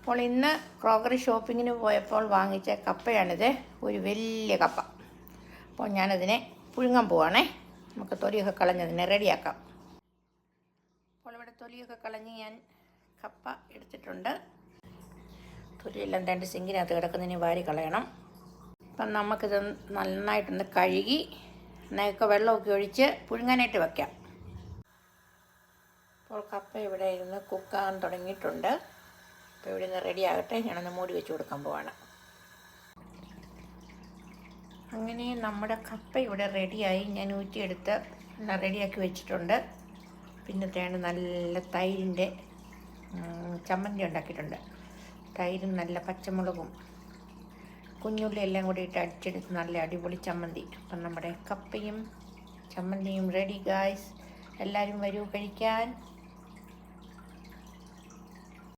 അപ്പോൾ ഇന്ന് ക്രോക്കറി ഷോപ്പിങ്ങിന് പോയപ്പോൾ വാങ്ങിച്ച കപ്പയാണിത്. ഒരു വലിയ കപ്പ. അപ്പോൾ ഞാനതിനെ പുഴുങ്ങാൻ പോവാണേ. നമുക്ക് തൊലിയൊക്കെ കളഞ്ഞതിനെ റെഡിയാക്കാം. അപ്പോൾ ഇവിടെ തൊലിയൊക്കെ കളഞ്ഞ് ഞാൻ കപ്പ എടുത്തിട്ടുണ്ട്. തൊലിയെല്ലാം രണ്ട് സിങ്കിനകത്ത് കിടക്കുന്നതിന് വാരി കളയണം. അപ്പം നമുക്കിത് നന്നായിട്ടൊന്ന് കഴുകി എന്നൊക്കെ വെള്ളമൊക്കെ ഒഴിച്ച് പുഴുങ്ങാനായിട്ട് വയ്ക്കാം. അപ്പോൾ കപ്പ ഇവിടെ ഇരുന്ന് കുക്കാൻ തുടങ്ങിയിട്ടുണ്ട്. അപ്പോൾ ഇവിടെ നിന്ന് റെഡി ആകട്ടെ. ഞാനൊന്ന് മൂടി വെച്ച് കൊടുക്കാൻ പോവാണ്. അങ്ങനെ നമ്മുടെ കപ്പ ഇവിടെ റെഡിയായി. ഞാൻ ഊറ്റിയെടുത്ത് എല്ലാം റെഡിയാക്കി വെച്ചിട്ടുണ്ട്. പിന്നത്തേണ് നല്ല തൈരിൻ്റെ ചമ്മന്തി ഉണ്ടാക്കിയിട്ടുണ്ട്. തൈരും നല്ല പച്ചമുളകും കുഞ്ഞുള്ളി എല്ലാം കൂടി ഇട്ട് അടിച്ചെടുത്ത് നല്ല അടിപൊളി ചമ്മന്തി. അപ്പം നമ്മുടെ കപ്പയും ചമ്മന്തിയും റെഡി ഗായ്സ്. എല്ലാവരും വരൂ കഴിക്കാൻ.